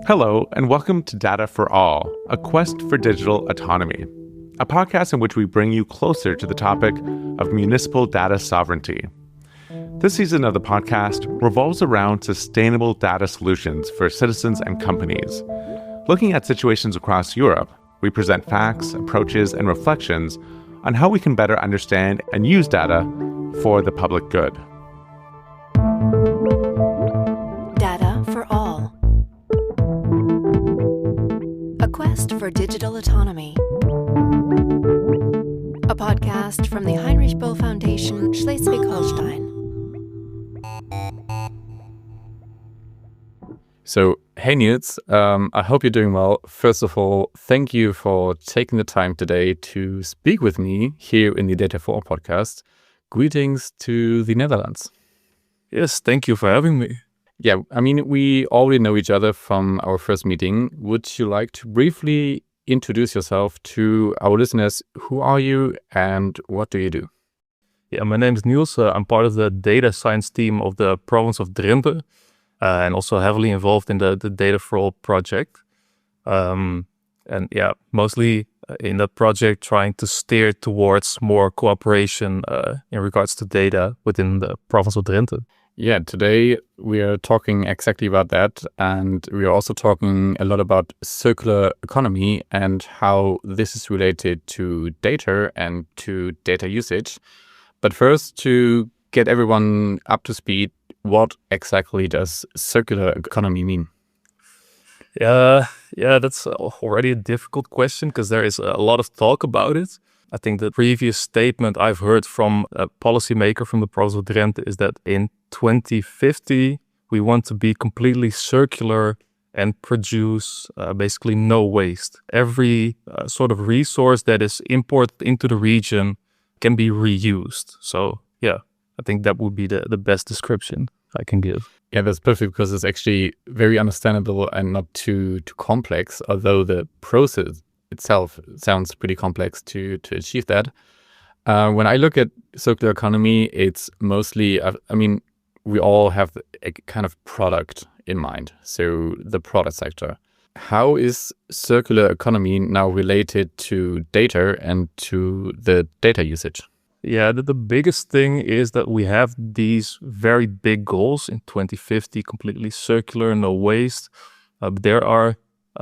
Hello, and welcome to Data for All, a quest for digital autonomy, a podcast in which we bring you closer to the topic of municipal data sovereignty. This season of the podcast revolves around sustainable data solutions for citizens and companies. Looking at situations across Europe, we present facts, approaches, and reflections on how we can better understand and use data for the public good. Data for All. A quest for digital autonomy. A podcast from the Heinrich-Böll Foundation, Schleswig-Holstein. So, hey Niels, I hope you're doing well. First of all, thank you for taking the time today to speak with me here in the Data for All podcast. Greetings to the Netherlands. Yes, thank you for having me. Yeah, I mean, we already know each other from our first meeting. Would you like to briefly introduce yourself to our listeners? Who are you and what do you do? Yeah, my name is Niels. I'm part of the data science team of the province of Drenthe and also heavily involved in the Data for All project. Mostly in that project trying to steer towards more cooperation in regards to data within the province of Drenthe. Yeah, today we are talking exactly about that, and we are also talking a lot about circular economy and how this is related to data and to data usage. But first, to get everyone up to speed, what exactly does circular economy mean? Yeah, that's already a difficult question because there is a lot of talk about it. I think the previous statement I've heard from a policymaker from the province of Drenthe is that in 2050, we want to be completely circular and produce basically no waste. Every sort of resource that is imported into the region can be reused. So, yeah, I think that would be the best description I can give. Yeah, that's perfect because it's actually very understandable and not too complex, although the process itself sounds pretty complex to achieve that. When I look at circular economy, it's mostly, we all have a kind of product in mind. So the product sector. How is circular economy now related to data and to the data usage? Yeah, the biggest thing is that we have these very big goals in 2050, completely circular, no waste. There are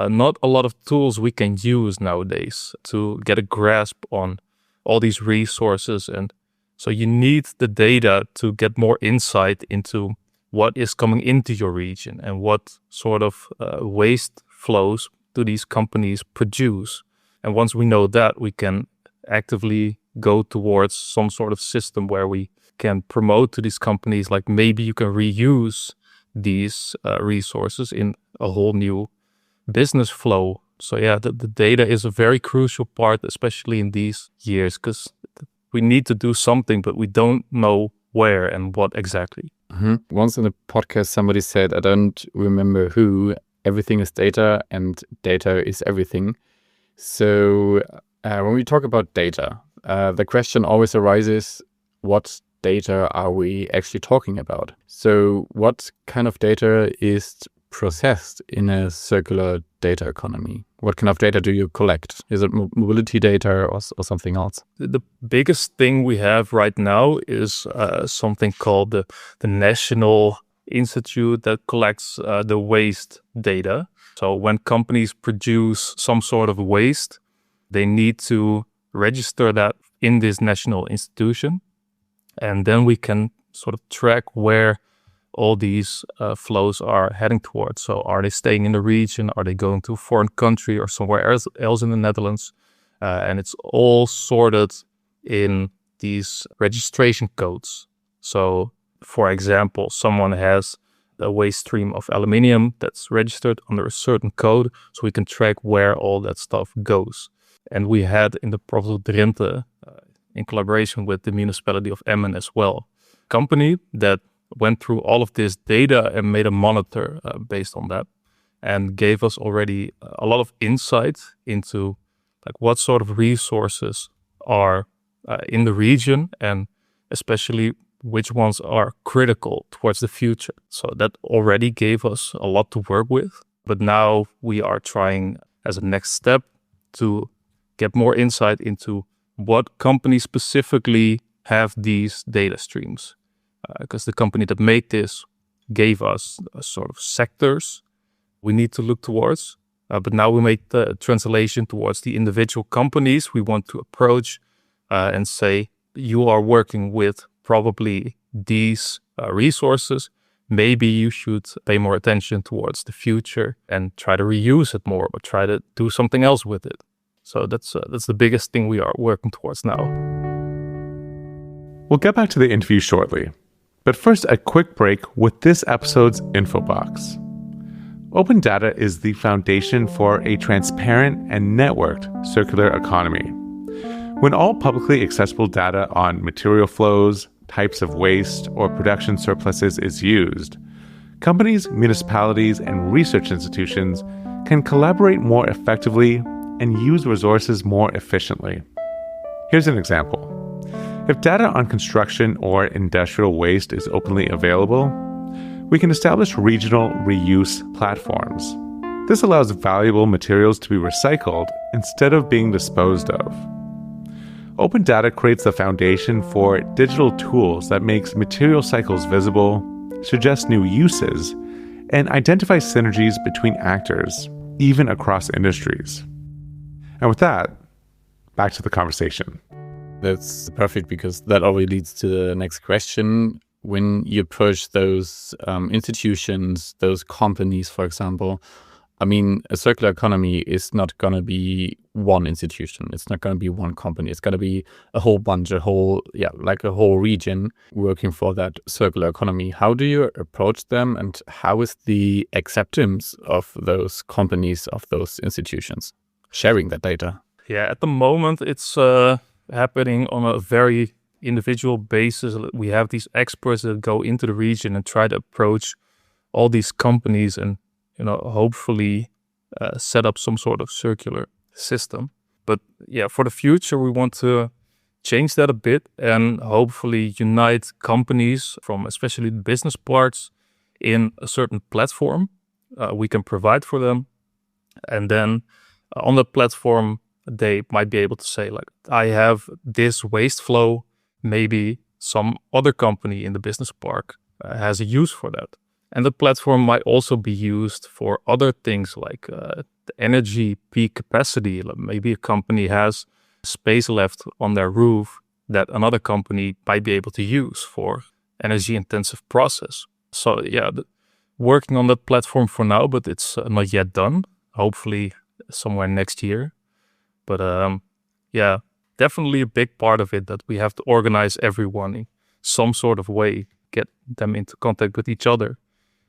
not a lot of tools we can use nowadays to get a grasp on all these resources. And so you need the data to get more insight into what is coming into your region and what sort of waste flows do these companies produce. And once we know that, we can actively go towards some sort of system where we can promote to these companies, like maybe you can reuse these resources in a whole new business flow. So yeah, the data is a very crucial part, especially in these years, because we need to do something, but we don't know where and what exactly. Mm-hmm. Once in a podcast, somebody said, I don't remember who, everything is data and data is everything. So when we talk about data, the question always arises, what data are we actually talking about? So what kind of data is processed in a circular data economy? What kind of data do you collect? Is it mobility data or something else? The biggest thing we have right now is something called the National Institute that collects the waste data. So when companies produce some sort of waste, they need to register that in this national institution. And then we can sort of track where all these flows are heading towards. So are they staying in the region? Are they going to a foreign country or somewhere else in the Netherlands? And it's all sorted in these registration codes. So, for example, someone has a waste stream of aluminium that's registered under a certain code, so we can track where all that stuff goes. And we had in the province of Drenthe, in collaboration with the municipality of Emmen as well, a company that went through all of this data and made a monitor based on that, and gave us already a lot of insight into like what sort of resources are in the region, and especially which ones are critical towards the future. So that already gave us a lot to work with. But now we are trying as a next step to get more insight into what companies specifically have these data streams. Because the company that made this gave us a sort of sectors we need to look towards. But now we made the translation towards the individual companies we want to approach and say, you are working with probably these resources. Maybe you should pay more attention towards the future and try to reuse it more or try to do something else with it. So that's the biggest thing we are working towards now. We'll get back to the interview shortly. But first, a quick break with this episode's Infobox. Open data is the foundation for a transparent and networked circular economy. When all publicly accessible data on material flows, types of waste, or production surpluses is used, companies, municipalities, and research institutions can collaborate more effectively and use resources more efficiently. Here's an example. If data on construction or industrial waste is openly available, we can establish regional reuse platforms. This allows valuable materials to be recycled instead of being disposed of. Open data creates the foundation for digital tools that makes material cycles visible, suggest new uses, and identify synergies between actors, even across industries. And with that, back to the conversation. That's perfect because that already leads to the next question. When you approach those institutions, those companies, for example, I mean, a circular economy is not going to be one institution. It's not going to be one company. It's going to be a whole bunch, a whole region working for that circular economy. How do you approach them and how is the acceptance of those companies, of those institutions, sharing that data? Yeah, at the moment, it's happening on a very individual basis. We have these experts that go into the region and try to approach all these companies and hopefully set up some sort of circular system. But yeah, for the future, we want to change that a bit and hopefully unite companies from especially the business parts in a certain platform we can provide for them. And then on the platform, they might be able to say, like, I have this waste flow. Maybe some other company in the business park has a use for that. And the platform might also be used for other things like the energy peak capacity. Maybe a company has space left on their roof that another company might be able to use for energy intensive process. So yeah, working on that platform for now, but it's not yet done. Hopefully somewhere next year. But yeah, definitely a big part of it that we have to organize everyone in some sort of way, get them into contact with each other.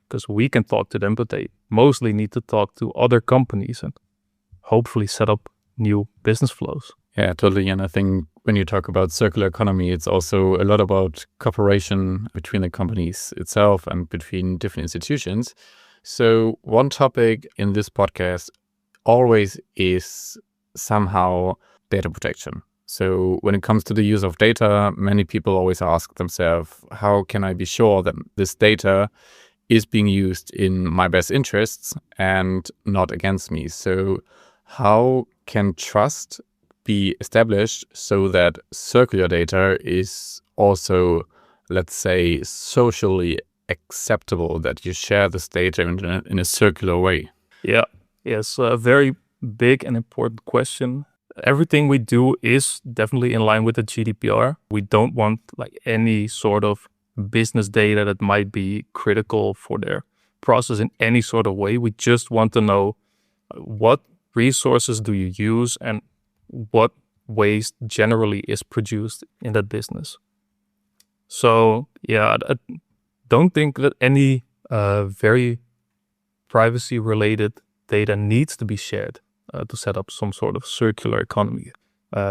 Because we can talk to them, but they mostly need to talk to other companies and hopefully set up new business flows. Yeah, totally. And I think when you talk about circular economy, it's also a lot about cooperation between the companies itself and between different institutions. So one topic in this podcast always is somehow data protection. So when it comes to the use of data, many people always ask themselves, how can I be sure that this data is being used in my best interests and not against me? So how can trust be established so that circular data is also, let's say, socially acceptable, that you share this data in a circular way? Yeah, yes, a very big and important question. Everything we do is definitely in line with the GDPR. We don't want like any sort of business data that might be critical for their process in any sort of way. We just want to know what resources do you use and what waste generally is produced in that business. So yeah, I don't think that any very privacy related data needs to be shared to set up some sort of circular economy.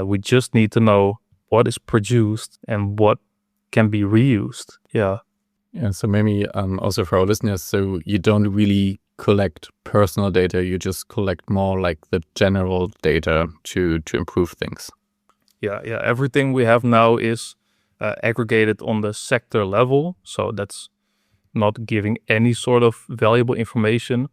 We just need to know what is produced and what can be reused. Yeah. Yeah. So maybe also for our listeners, so you don't really collect personal data, you just collect more like the general data to improve things. Yeah. Everything we have now is aggregated on the sector level. So that's not giving any sort of valuable information.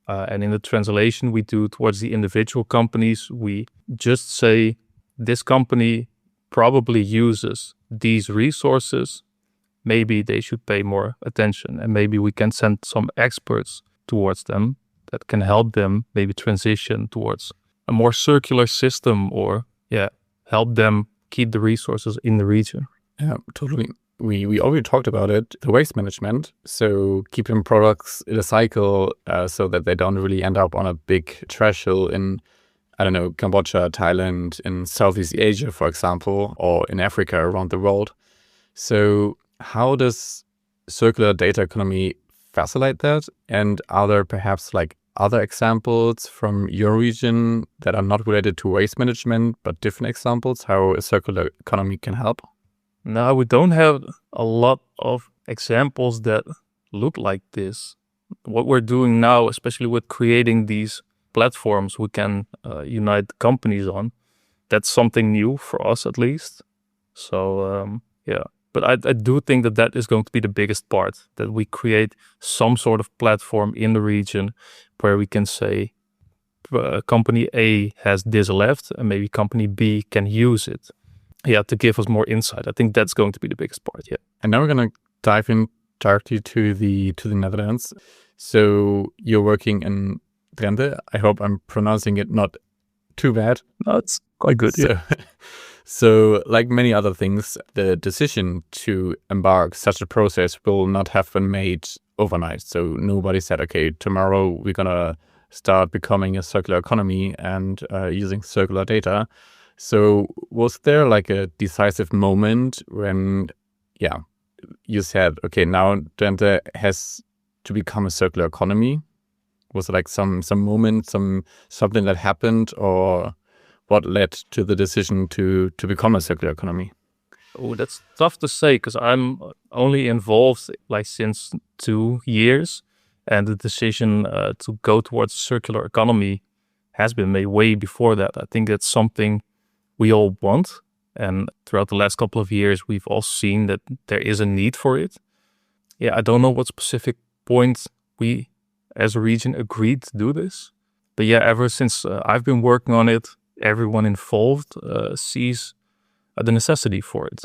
And in the translation we do towards the individual companies, we just say this company probably uses these resources. Maybe they should pay more attention, and maybe we can send some experts towards them that can help them maybe transition towards a more circular system, or help them keep the resources in the region. Yeah, totally. We already talked about it, the waste management. So keeping products in a cycle so that they don't really end up on a big trash hill in, I don't know, Cambodia, Thailand, in Southeast Asia, for example, or in Africa around the world. So how does circular data economy facilitate that? And are there perhaps like other examples from your region that are not related to waste management, but different examples how a circular economy can help? No, we don't have a lot of examples that look like this. What we're doing now, especially with creating these platforms we can unite companies on, that's something new for us at least. So, But I do think that is going to be the biggest part, that we create some sort of platform in the region where we can say company A has this left and maybe company B can use it. To give us more insight. I think that's going to be the biggest part, And now we're going to dive in directly to the Netherlands. So you're working in Drenthe. I hope I'm pronouncing it not too bad. No, it's quite good, So like many other things, the decision to embark such a process will not have been made overnight. So nobody said, okay, tomorrow we're going to start becoming a circular economy and using circular data. So was there like a decisive moment when, you said, okay, now Drenthe has to become a circular economy? Was it like some moment, something that happened, or what led to the decision to become a circular economy? Oh, that's tough to say because I'm only involved like since 2 years, and the decision to go towards a circular economy has been made way before that. I think that's something we all want, and throughout the last couple of years we've all seen that there is a need for it. I don't know what specific point we as a region agreed to do this, but ever since I've been working on it, everyone involved sees the necessity for it.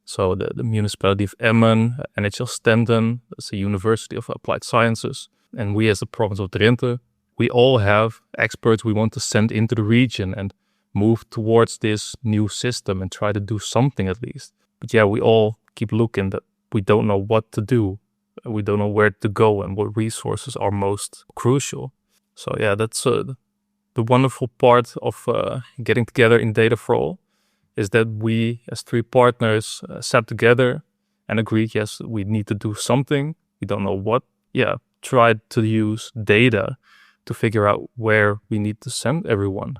So the municipality of Emmen, NHL Stenden, that's the University of Applied Sciences, and we as the province of Drenthe, we all have experts we want to send into the region and move towards this new system and try to do something at least. But we all keep looking that we don't know what to do. We don't know where to go and what resources are most crucial. So that's the wonderful part of getting together in Data for All, is that we as 3 partners sat together and agreed, yes, we need to do something. We don't know what. Tried to use data to figure out where we need to send everyone.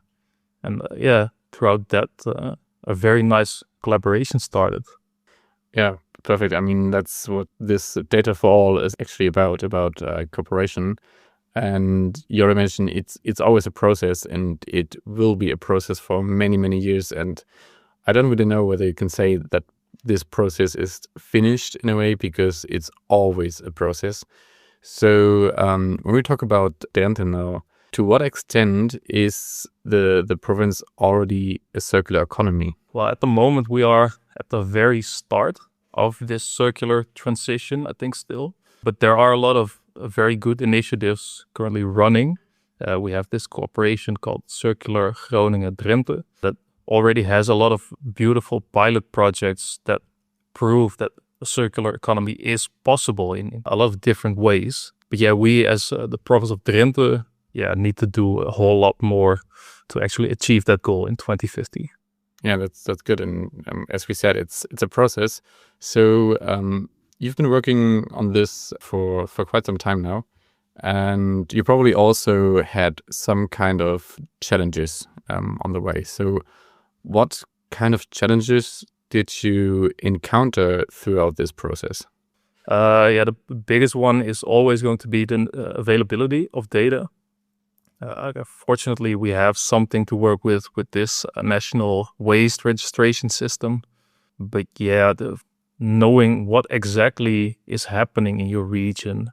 And throughout that, a very nice collaboration started. Yeah, perfect. I mean, that's what this Data for All is actually about cooperation. And you already mentioned it's always a process, and it will be a process for many, many years. And I don't really know whether you can say that this process is finished in a way, because it's always a process. So when we talk about Drenthe now, to what extent is the province already a circular economy? Well, at the moment we are at the very start of this circular transition, I think still. But there are a lot of very good initiatives currently running. We have this cooperation called Circular Groningen-Drenthe that already has a lot of beautiful pilot projects that prove that a circular economy is possible in a lot of different ways. But we as the province of Drenthe need to do a whole lot more to actually achieve that goal in 2050. Yeah, that's good. And as we said, it's a process. So you've been working on this for quite some time now, and you probably also had some kind of challenges on the way. So what kind of challenges did you encounter throughout this process? The biggest one is always going to be the availability of data. Fortunately, we have something to work with this national waste registration system. But knowing what exactly is happening in your region,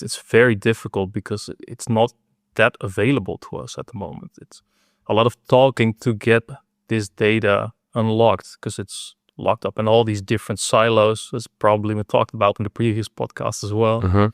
it's very difficult because it's not that available to us at the moment. It's a lot of talking to get this data unlocked because it's locked up in all these different silos, as probably we talked about in the previous podcast as well.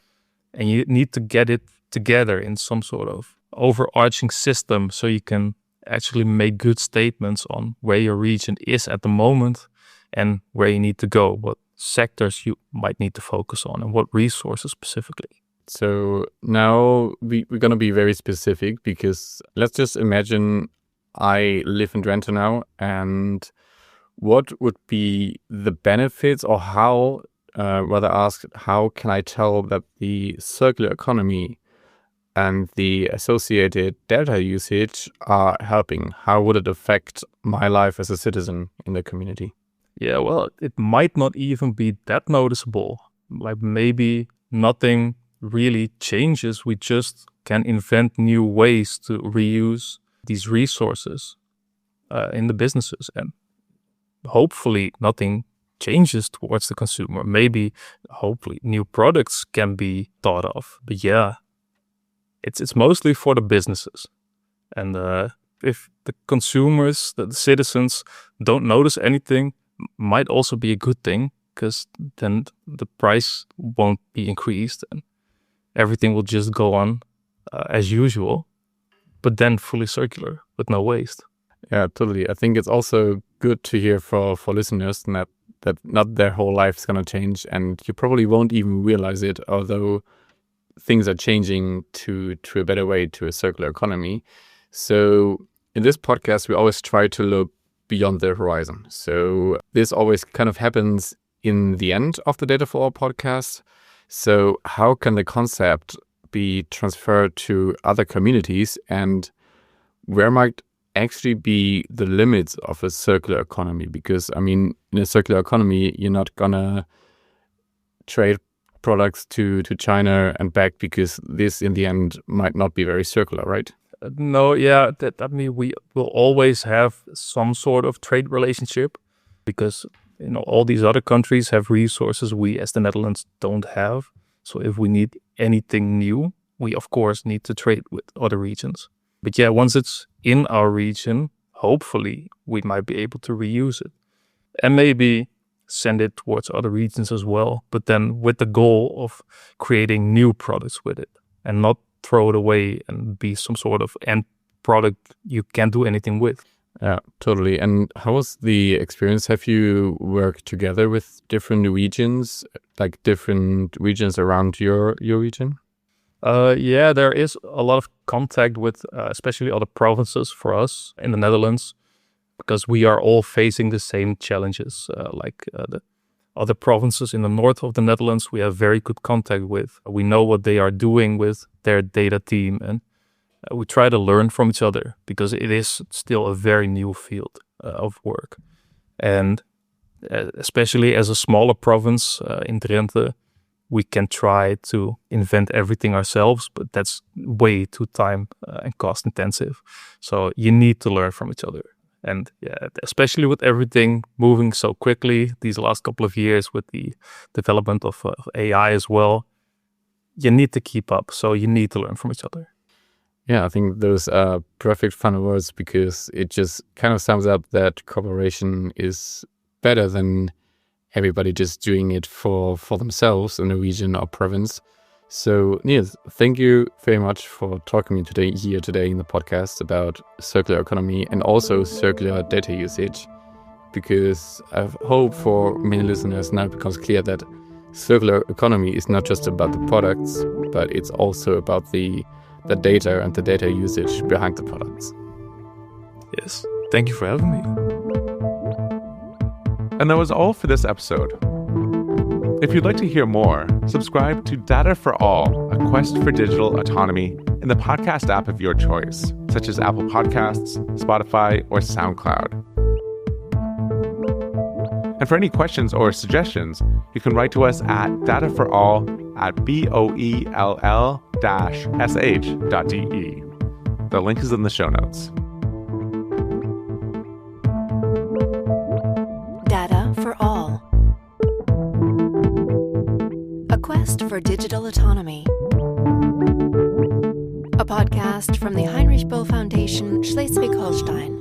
And you need to get it together in some sort of overarching system so you can actually make good statements on where your region is at the moment and where you need to go, what sectors you might need to focus on, and what resources specifically. So now we're going to be very specific, because let's just imagine I live in Drenthe now, and what would be the benefits, or how, rather asked, how can I tell that the circular economy and the associated data usage are helping? How would it affect my life as a citizen in the community? Yeah, well, it might not even be that noticeable. Like maybe nothing really changes. We just can invent new ways to reuse these resources in the businesses. And hopefully nothing changes towards the consumer. Maybe, hopefully, new products can be thought of. But yeah, it's mostly for the businesses. And if the consumers, the citizens don't notice anything, might also be a good thing, because then the price won't be increased and everything will just go on as usual, but then fully circular with no waste. Yeah, totally. I think it's also good to hear for listeners that not their whole life is going to change, and you probably won't even realize it, although things are changing to a better way, to a circular economy. So in this podcast, we always try to look beyond the horizon. So this always kind of happens in the end of the Data for All podcast. So how can the concept be transferred to other communities, and where might actually be the limits of a circular economy? Because, I mean, in a circular economy, you're not gonna trade products to China and back, because this in the end might not be very circular, right? No, yeah, I mean, we will always have some sort of trade relationship, because all these other countries have resources we as the Netherlands don't have. So if we need anything new, we of course need to trade with other regions. But yeah, once it's in our region, hopefully we might be able to reuse it and maybe send it towards other regions as well. But then with the goal of creating new products with it, and not throw it away and be some sort of end product you can't do anything with. Yeah, totally. And how was the experience? Have you worked together with different regions, like different regions around your region? Yeah, there is a lot of contact with especially other provinces for us in the Netherlands, because we are all facing the same challenges. The other provinces in the north of the Netherlands, we have very good contact with. We know what they are doing with their data team, and we try to learn from each other, because it is still a very new field of work. And especially as a smaller province in Drenthe, we can try to invent everything ourselves, but that's way too time and cost intensive. So you need to learn from each other. And yeah, especially with everything moving so quickly these last couple of years with the development of AI as well, you need to keep up. So you need to learn from each other. Yeah, I think those are perfect fun words, because it just kind of sums up that cooperation is better than everybody just doing it for themselves in a region or province. So Niels, thank you very much for talking to me today in the podcast about circular economy and also circular data usage, because I hope for many listeners now it becomes clear that circular economy is not just about the products, but it's also about the data and the data usage behind the products. Yes, thank you for having me. And that was all for this episode. If you'd like to hear more, subscribe to Data for All, a quest for digital autonomy, in the podcast app of your choice, such as Apple Podcasts, Spotify, or SoundCloud. And for any questions or suggestions, you can write to us at dataforall@boell-sh.de. The link is in the show notes. Data for All. A quest for digital autonomy. podcast from the Heinrich-Böll Foundation, Schleswig-Holstein.